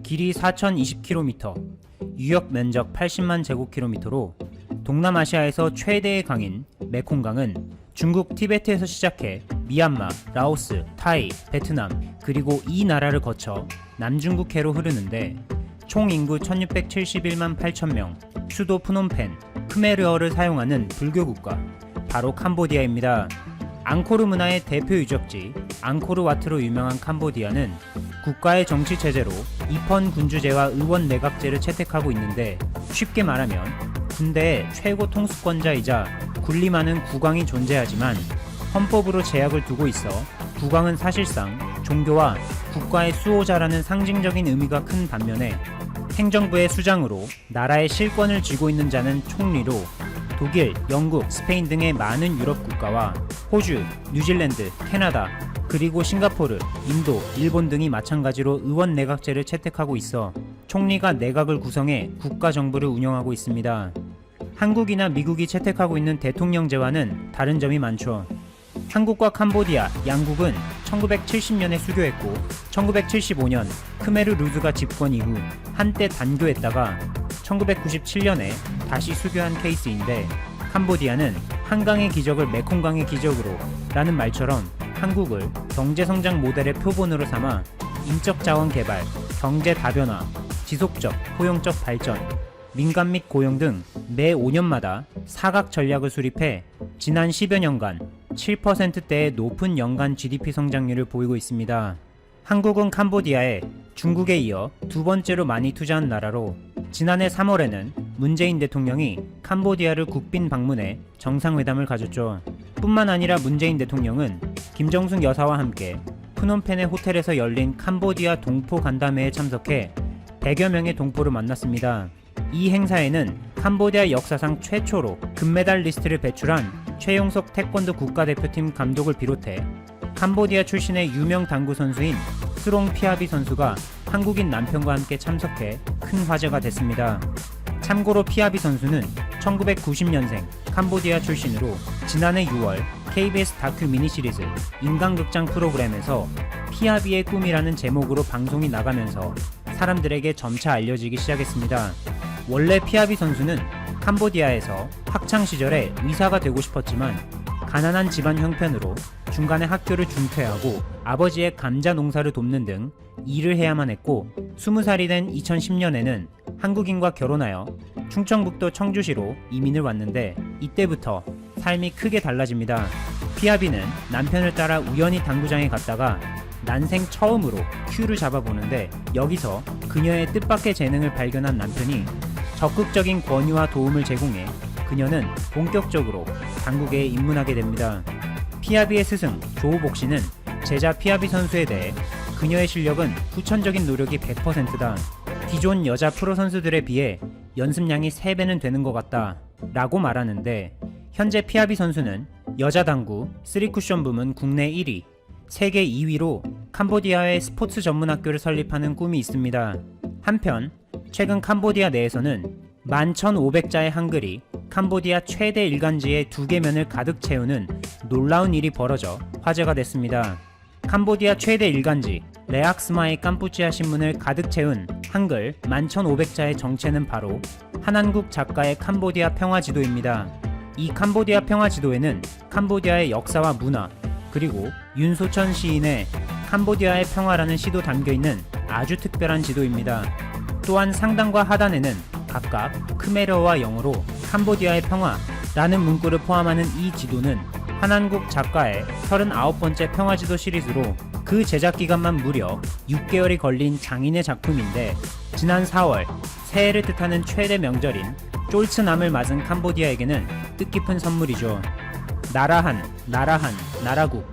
길이 4,020km, 유역 면적 80만 제곱킬로미터로 동남아시아에서 최대의 강인 메콩강은 중국 티베트에서 시작해 미얀마, 라오스, 타이, 베트남 그리고 이 나라를 거쳐 남중국해로 흐르는데 총 인구 1671만 8천명, 수도 프놈펜, 크메르어를 사용하는 불교 국가 바로 캄보디아입니다. 앙코르 문화의 대표 유적지 앙코르와트로 유명한 캄보디아는 국가의 정치 체제로 입헌 군주제와 의원 내각제를 채택하고 있는데 쉽게 말하면 군대의 최고 통수권자이자 군림하는 국왕이 존재하지만 헌법으로 제약을 두고 있어 국왕은 사실상 종교와 국가의 수호자라는 상징적인 의미가 큰 반면에 행정부의 수장으로 나라의 실권을 쥐고 있는 자는 총리로 독일, 영국, 스페인 등의 많은 유럽 국가와 호주, 뉴질랜드, 캐나다, 그리고 싱가포르, 인도, 일본 등이 마찬가지로 의원 내각제를 채택하고 있어 총리가 내각을 구성해 국가 정부를 운영하고 있습니다. 한국이나 미국이 채택하고 있는 대통령제와는 다른 점이 많죠. 한국과 캄보디아, 양국은 1970년에 수교했고 1975년 크메르 루즈가 집권 이후 한때 단교했다가 1997년에 다시 수교한 케이스인데 캄보디아는 한강의 기적을 메콩강의 기적으로 라는 말처럼 한국을 경제성장 모델의 표본으로 삼아 인적 자원 개발, 경제 다변화, 지속적, 포용적 발전, 민간 및 고용 등 매 5년마다 사각 전략을 수립해 지난 10여 년간 7%대의 높은 연간 GDP 성장률을 보이고 있습니다. 한국은 캄보디아에 중국에 이어 두 번째로 많이 투자한 나라로 지난해 3월에는 문재인 대통령이 캄보디아를 국빈 방문해 정상회담을 가졌죠. 뿐만 아니라 문재인 대통령은 김정숙 여사와 함께 프놈펜의 호텔에서 열린 캄보디아 동포 간담회에 참석해 100여 명의 동포를 만났습니다. 이 행사에는 캄보디아 역사상 최초로 금메달 리스트를 배출한 최용석 태권도 국가대표팀 감독을 비롯해 캄보디아 출신의 유명 당구 선수인 스롱 피아비 선수가 한국인 남편과 함께 참석해 큰 화제가 됐습니다. 참고로 피아비 선수는 1990년생 캄보디아 출신으로 지난해 6월 KBS 다큐 미니시리즈 인간극장 프로그램에서 피아비의 꿈이라는 제목으로 방송이 나가면서 사람들에게 점차 알려지기 시작했습니다. 원래 피아비 선수는 캄보디아에서 학창시절에 의사가 되고 싶었지만 가난한 집안 형편으로 중간에 학교를 중퇴하고 아버지의 감자 농사를 돕는 등 일을 해야만 했고 20살이 된 2010년에는 한국인과 결혼하여 충청북도 청주시로 이민을 왔는데 이때부터 삶이 크게 달라집니다. 피아비는 남편을 따라 우연히 당구장에 갔다가 난생 처음으로 큐를 잡아보는데 여기서 그녀의 뜻밖의 재능을 발견한 남편이 적극적인 권유와 도움을 제공해 그녀는 본격적으로 당구계에 입문하게 됩니다. 피아비의 스승 조우복 씨는 제자 피아비 선수에 대해 그녀의 실력은 후천적인 노력이 100%다. 기존 여자 프로 선수들에 비해 연습량이 3배는 되는 것 같다 라고 말하는데 현재 피아비 선수는 여자 당구 3쿠션 부문 국내 1위, 세계 2위로 캄보디아의 스포츠 전문 학교를 설립하는 꿈이 있습니다. 한편 최근 캄보디아 내에서는 11,500자의 한글이 캄보디아 최대 일간지의 2개 면을 가득 채우는 놀라운 일이 벌어져 화제가 됐습니다. 캄보디아 최대 일간지 레악스마이 캄푸치아 신문을 가득 채운 한글 11,500자의 정체는 바로 한한국 작가의 캄보디아 평화지도입니다. 이 캄보디아 평화지도에는 캄보디아의 역사와 문화 그리고 윤소천 시인의 캄보디아의 평화라는 시도 담겨있는 아주 특별한 지도입니다. 또한 상단과 하단에는 각각 크메르어와 영어로 캄보디아의 평화라는 문구를 포함하는 이 지도는 한한국 작가의 39번째 평화지도 시리즈로 그 제작 기간만 무려 6개월이 걸린 장인의 작품인데 지난 4월 새해를 뜻하는 최대 명절인 쫄츠남을 맞은 캄보디아에게는 뜻깊은 선물이죠. 나라국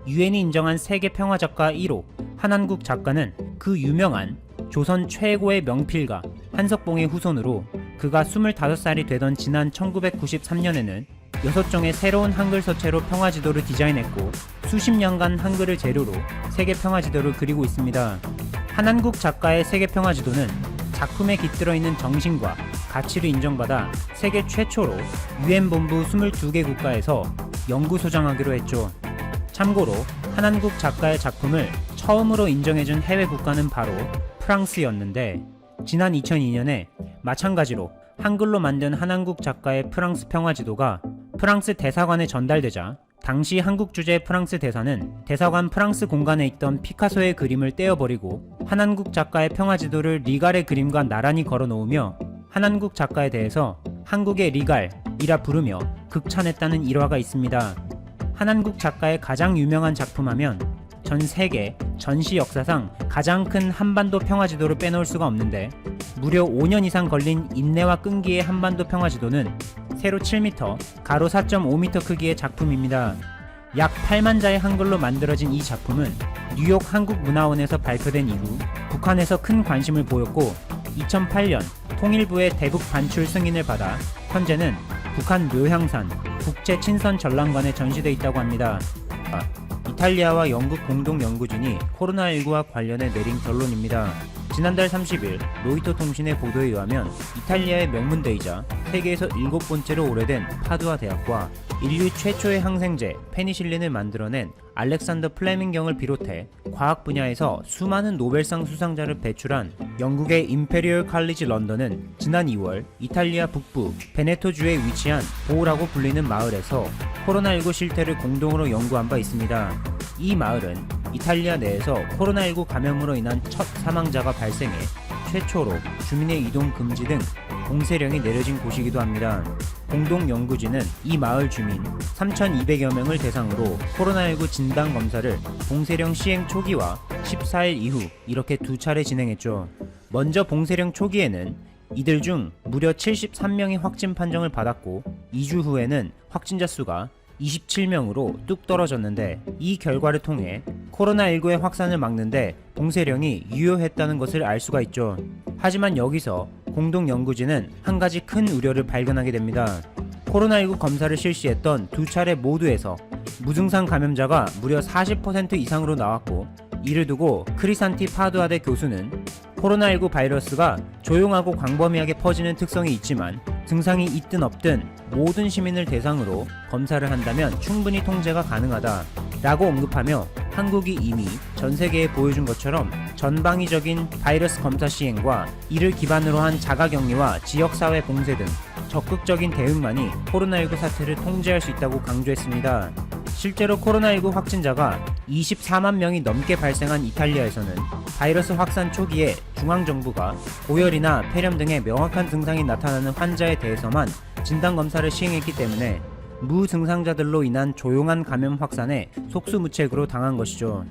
유엔이 인정한 세계 평화작가 1호 한한국 작가는 그 유명한 조선 최고의 명필가 한석봉의 후손으로 그가 25살이 되던 지난 1993년에는 6종의 새로운 한글 서체로 평화지도를 디자인했고 수십 년간 한글을 재료로 세계 평화지도를 그리고 있습니다. 한한국 작가의 세계 평화지도는 작품에 깃들어 있는 정신과 가치를 인정받아 세계 최초로 유엔 본부 22개 국가에서 영구 소장하기로 했죠. 참고로 한한국 작가의 작품을 처음으로 인정해준 해외 국가는 바로 프랑스였는데 지난 2002년에 마찬가지로 한글로 만든 한한국 작가의 프랑스 평화지도가 프랑스 대사관에 전달되자 당시 한국 주재 프랑스 대사는 대사관 프랑스 공간에 있던 피카소의 그림을 떼어버리고 한한국 작가의 평화지도를 리갈의 그림과 나란히 걸어놓으며 한한국 작가에 대해서 한국의 리갈이라 부르며 극찬했다는 일화가 있습니다. 한한국 작가의 가장 유명한 작품하면 전 세계 전시 역사상 가장 큰 한반도 평화지도를 빼놓을 수가 없는데 무려 5년 이상 걸린 인내와 끈기의 한반도 평화지도는 세로 7m, 가로 4.5m 크기의 작품입니다. 약 8만 자의 한글로 만들어진 이 작품은 뉴욕 한국문화원에서 발표된 이후 북한에서 큰 관심을 보였고 2008년 통일부의 대북 반출 승인을 받아 현재는 북한 묘향산 국제친선전람관에 전시돼 있다고 합니다. 이탈리아와 영국 공동연구진이 코로나19와 관련해 내린 결론입니다. 지난달 30일 로이터 통신의 보도에 의하면 이탈리아의 명문대이자 세계에서 7번째로 오래된 파두아 대학과 인류 최초의 항생제 페니실린을 만들어낸 알렉산더 플레밍경을 비롯해 과학 분야에서 수많은 노벨상 수상자를 배출한 영국의 임페리얼 칼리지 런던은 지난 2월 이탈리아 북부 베네토주에 위치한 보우라고 불리는 마을에서 코로나19 실태를 공동으로 연구한 바 있습니다. 이 마을은 이탈리아 내에서 코로나19 감염으로 인한 첫 사망자가 발생해 최초로 주민의 이동 금지 등 봉쇄령이 내려진 곳이기도 합니다. 공동연구진은 이 마을 주민 3,200여 명을 대상으로 코로나19 진단검사를 봉쇄령 시행 초기와 14일 이후 이렇게 두 차례 진행했죠. 먼저 봉쇄령 초기에는 이들 중 무려 73명이 확진 판정을 받았고 2주 후에는 확진자 수가 27명으로 뚝 떨어졌는데 이 결과를 통해 코로나19의 확산을 막는데 봉쇄령이 유효했다는 것을 알 수가 있죠. 하지만 여기서 공동연구진은 한 가지 큰 우려를 발견하게 됩니다. 코로나19 검사를 실시했던 두 차례 모두에서 무증상 감염자가 무려 40% 이상으로 나왔고 이를 두고 크리산티 파두아대 교수는 코로나19 바이러스가 조용하고 광범위하게 퍼지는 특성이 있지만 증상이 있든 없든 모든 시민을 대상으로 검사를 한다면 충분히 통제가 가능하다 라고 언급하며 한국이 이미 전 세계에 보여준 것처럼 전방위적인 바이러스 검사 시행과 이를 기반으로 한 자가격리와 지역사회 봉쇄 등 적극적인 대응만이 코로나19 사태를 통제할 수 있다고 강조했습니다. 실제로 코로나19 확진자가 24만 명이 넘게 발생한 이탈리아에서는 바이러스 확산 초기에 중앙정부가 고열이나 폐렴 등의 명확한 증상이 나타나는 환자에 대해서만 진단검사를 시행했기 때문에 무증상자들로 인한 조용한 감염 확산에 속수무책으로 당한 것이죠.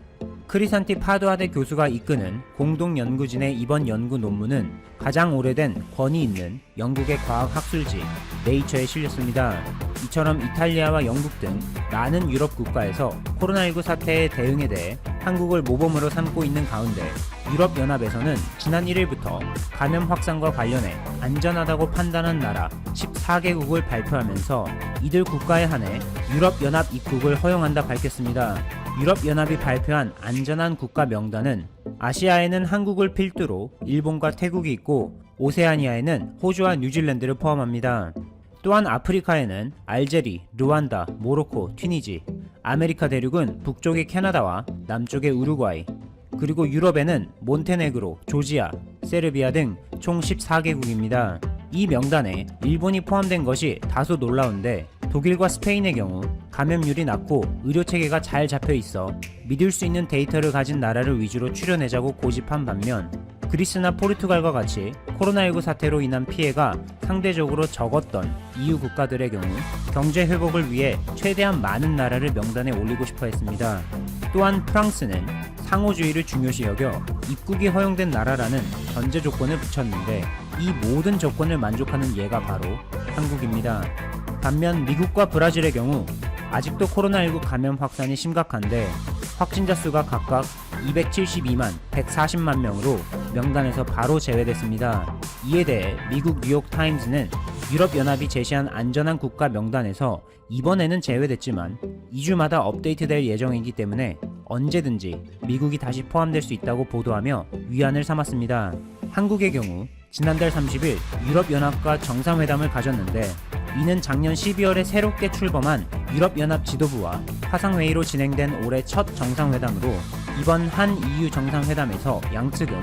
크리산티 파두아대 교수가 이끄는 공동연구진의 이번 연구 논문은 가장 오래된 권위 있는 영국의 과학학술지 네이처에 실렸습니다. 이처럼 이탈리아와 영국 등 많은 유럽 국가에서 코로나19 사태의 대응에 대해 한국을 모범으로 삼고 있는 가운데 유럽연합에서는 지난 1일부터 감염 확산과 관련해 안전하다고 판단한 나라 14개국을 발표하면서 이들 국가에 한해 유럽연합 입국을 허용한다 밝혔습니다. 유럽연합이 발표한 안전한 국가 명단은 아시아에는 한국을 필두로 일본과 태국이 있고 오세아니아에는 호주와 뉴질랜드를 포함합니다. 또한 아프리카에는 알제리, 르완다, 모로코, 튀니지, 아메리카 대륙은 북쪽의 캐나다와 남쪽의 우루과이, 그리고 유럽에는 몬테네그로, 조지아, 세르비아 등 총 14개국입니다. 이 명단에 일본이 포함된 것이 다소 놀라운데 독일과 스페인의 경우 감염률이 낮고 의료체계가 잘 잡혀 있어 믿을 수 있는 데이터를 가진 나라를 위주로 추려내자고 고집한 반면 그리스나 포르투갈과 같이 코로나19 사태로 인한 피해가 상대적으로 적었던 EU 국가들의 경우 경제 회복을 위해 최대한 많은 나라를 명단에 올리고 싶어 했습니다. 또한 프랑스는 상호주의를 중요시 여겨 입국이 허용된 나라라는 전제 조건을 붙였는데 이 모든 조건을 만족하는 예가 바로 한국입니다. 반면 미국과 브라질의 경우 아직도 코로나19 감염 확산이 심각한데 확진자 수가 각각 272만, 140만 명으로 명단에서 바로 제외됐습니다. 이에 대해 미국 뉴욕타임즈는 유럽연합이 제시한 안전한 국가 명단에서 이번에는 제외됐지만 2주마다 업데이트될 예정이기 때문에 언제든지 미국이 다시 포함될 수 있다고 보도하며 위안을 삼았습니다. 한국의 경우 지난달 30일 유럽연합과 정상회담을 가졌는데 이는 작년 12월에 새롭게 출범한 유럽연합 지도부와 화상회의로 진행된 올해 첫 정상회담으로 이번 한 EU 정상회담에서 양측은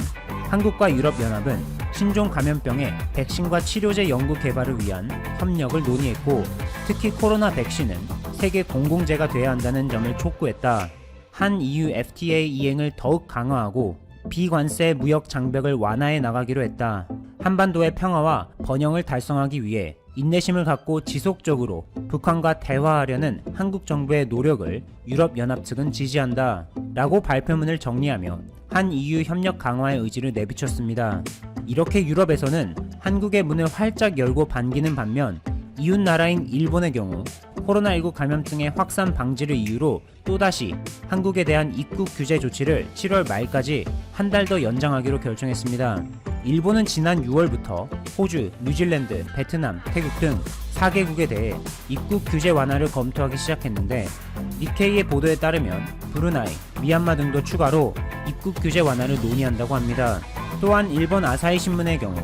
한국과 유럽연합은 신종 감염병의 백신과 치료제 연구 개발을 위한 협력을 논의했고, 특히 코로나 백신은 세계 공공재가 돼야 한다는 점을 촉구했다. 한 EU FTA 이행을 더욱 강화하고 비관세 무역 장벽을 완화해 나가기로 했다. 한반도의 평화와 번영을 달성하기 위해 인내심을 갖고 지속적으로 북한과 대화하려는 한국 정부의 노력을 유럽연합 측은 지지한다 라고 발표문을 정리하며 한 EU 협력 강화의 의지를 내비쳤습니다. 이렇게 유럽에서는 한국의 문을 활짝 열고 반기는 반면, 이웃 나라인 일본의 경우 코로나19 감염증의 확산 방지를 이유로 또다시 한국에 대한 입국 규제 조치를 7월 말까지 한 달 더 연장하기로 결정했습니다. 일본은 지난 6월부터 호주, 뉴질랜드, 베트남, 태국 등 4개국에 대해 입국 규제 완화를 검토하기 시작했는데, 니케이의 보도에 따르면 브루나이, 미얀마 등도 추가로 입국 규제 완화를 논의한다고 합니다. 또한 일본 아사히 신문의 경우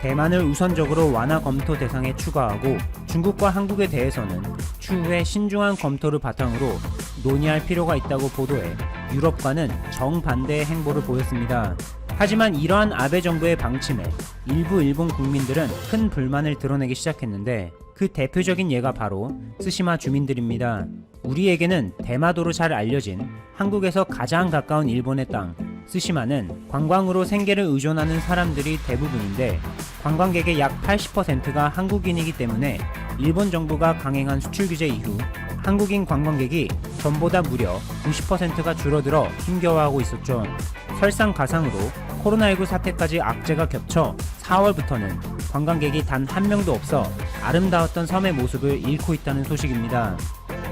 대만을 우선적으로 완화 검토 대상에 추가하고, 중국과 한국에 대해서는 추후에 신중한 검토를 바탕으로 논의할 필요가 있다고 보도해 유럽과는 정반대의 행보를 보였습니다. 하지만 이러한 아베 정부의 방침에 일부 일본 국민들은 큰 불만을 드러내기 시작했는데, 그 대표적인 예가 바로 쓰시마 주민들입니다. 우리에게는 대마도로 잘 알려진 한국에서 가장 가까운 일본의 땅 쓰시마는 관광으로 생계를 의존하는 사람들이 대부분인데, 관광객의 약 80%가 한국인이기 때문에 일본 정부가 강행한 수출 규제 이후 한국인 관광객이 전보다 무려 90%가 줄어들어 힘겨워하고 있었죠. 설상가상으로 코로나19 사태까지 악재가 겹쳐 4월부터는 관광객이 단 한 명도 없어 아름다웠던 섬의 모습을 잃고 있다는 소식입니다.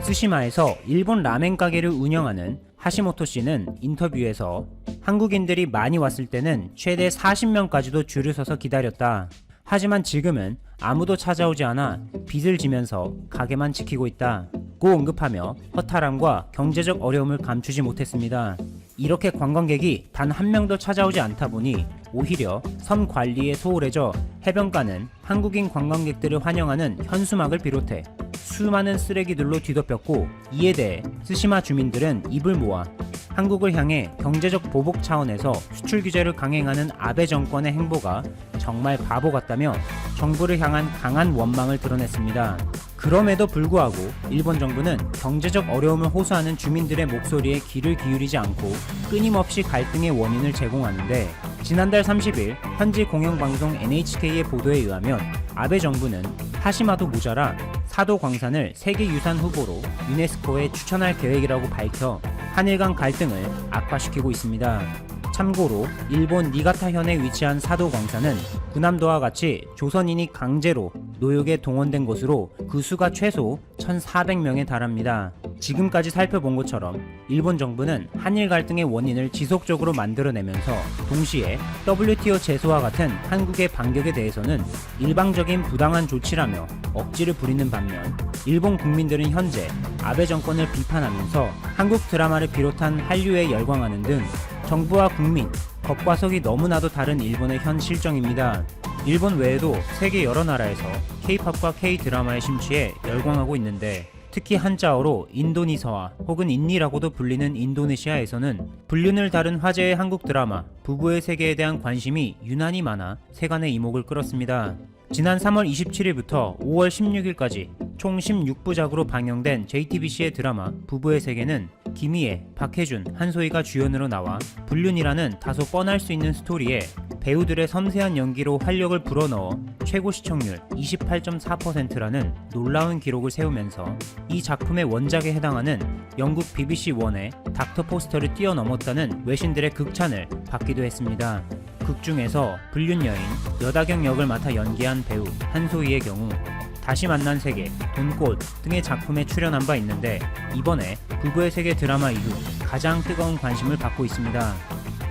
쓰시마에서 일본 라멘 가게를 운영하는 하시모토 씨는 인터뷰에서 한국인들이 많이 왔을 때는 최대 40명까지도 줄을 서서 기다렸다. 하지만 지금은 아무도 찾아오지 않아 빚을 지면서 가게만 지키고 있다 고 언급하며 허탈함과 경제적 어려움을 감추지 못했습니다. 이렇게 관광객이 단 한 명도 찾아오지 않다 보니 오히려 섬 관리에 소홀해져 해변가는 한국인 관광객들을 환영하는 현수막을 비롯해 수많은 쓰레기들로 뒤덮였고, 이에 대해 쓰시마 주민들은 입을 모아 한국을 향해 경제적 보복 차원에서 수출 규제를 강행하는 아베 정권의 행보가 정말 바보 같다며 정부를 향한 강한 원망을 드러냈습니다. 그럼에도 불구하고 일본 정부는 경제적 어려움을 호소하는 주민들의 목소리에 귀를 기울이지 않고 끊임없이 갈등의 원인을 제공하는데, 지난달 30일 현지 공영방송 NHK의 보도에 의하면 아베 정부는 하시마도 모자라 사도 광산을 세계유산 후보로 유네스코에 추천할 계획이라고 밝혀 한일 간 갈등을 악화시키고 있습니다. 참고로 일본 니가타현에 위치한 사도 광산은 군함도와 같이 조선인이 강제로 노역에 동원된 것으로 그 수가 최소 1,400명에 달합니다. 지금까지 살펴본 것처럼 일본 정부는 한일 갈등의 원인을 지속적으로 만들어내면서 동시에 WTO 제소와 같은 한국의 반격에 대해서는 일방적인 부당한 조치라며 억지를 부리는 반면, 일본 국민들은 현재 아베 정권을 비판하면서 한국 드라마를 비롯한 한류에 열광하는 등 정부와 국민, 겉과 속이 너무나도 다른 일본의 현 실정입니다. 일본 외에도 세계 여러 나라에서 K-팝과 K-드라마에 심취해 열광하고 있는데, 특히 한자어로 인도니서와 혹은 인니라고도 불리는 인도네시아에서는 불륜을 다룬 화제의 한국 드라마 부부의 세계에 대한 관심이 유난히 많아 세간의 이목을 끌었습니다. 지난 3월 27일부터 5월 16일까지 총 16부작으로 방영된 JTBC의 드라마 부부의 세계는 김희애, 박해준, 한소희가 주연으로 나와 불륜이라는 다소 뻔할 수 있는 스토리에 배우들의 섬세한 연기로 활력을 불어넣어 최고 시청률 28.4%라는 놀라운 기록을 세우면서 이 작품의 원작에 해당하는 영국 BBC1의 닥터 포스터를 뛰어넘었다는 외신들의 극찬을 받기도 했습니다. 극 중에서 불륜 여인 여다경 역을 맡아 연기한 배우 한소희의 경우 다시 만난 세계, 돈꽃 등의 작품에 출연한 바 있는데, 이번에 부부의 세계 드라마 이후 가장 뜨거운 관심을 받고 있습니다.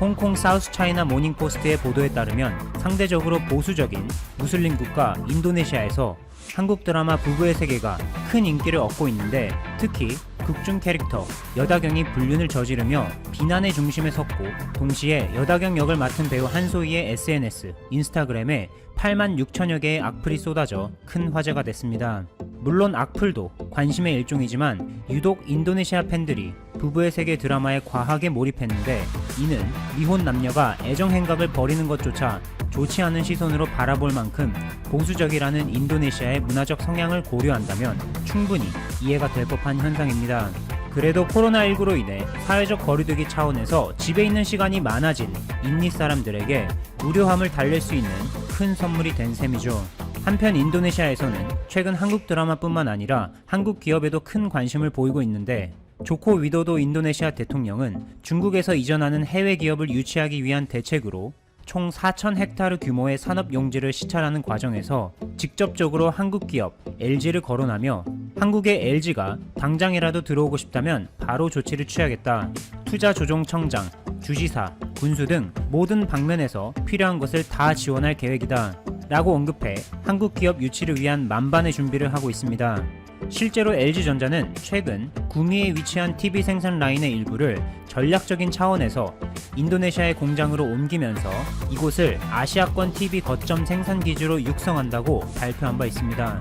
홍콩 사우스차이나 모닝포스트의 보도에 따르면 상대적으로 보수적인 무슬림 국가 인도네시아에서 한국 드라마 부부의 세계가 큰 인기를 얻고 있는데, 특히 극중 캐릭터 여다경이 불륜을 저지르며 비난의 중심에 섰고, 동시에 여다경 역을 맡은 배우 한소희의 SNS, 인스타그램에 8만 6천여 개의 악플이 쏟아져 큰 화제가 됐습니다. 물론 악플도 관심의 일종이지만 유독 인도네시아 팬들이 부부의 세계 드라마에 과하게 몰입했는데, 이는 미혼 남녀가 애정 행각을 벌이는 것조차 좋지 않은 시선으로 바라볼 만큼 보수적이라는 인도네시아의 문화적 성향을 고려한다면 충분히 이해가 될 법한 현상입니다. 그래도 코로나19로 인해 사회적 거리두기 차원에서 집에 있는 시간이 많아진 인니 사람들에게 무료함을 달랠 수 있는 큰 선물이 된 셈이죠. 한편 인도네시아에서는 최근 한국 드라마뿐만 아니라 한국 기업에도 큰 관심을 보이고 있는데, 조코 위도도 인도네시아 대통령은 중국에서 이전하는 해외 기업을 유치하기 위한 대책으로 총 4,000헥타르 규모의 산업 용지를 시찰하는 과정에서 직접적으로 한국 기업 LG를 거론하며, 한국의 LG가 당장이라도 들어오고 싶다면 바로 조치를 취하겠다. 투자조정청장, 주지사, 군수 등 모든 방면에서 필요한 것을 다 지원할 계획이다 라고 언급해 한국 기업 유치를 위한 만반의 준비를 하고 있습니다. 실제로 LG전자는 최근 구미에 위치한 TV 생산 라인의 일부를 전략적인 차원에서 인도네시아의 공장으로 옮기면서 이곳을 아시아권 TV 거점 생산 기지로 육성한다고 발표한 바 있습니다.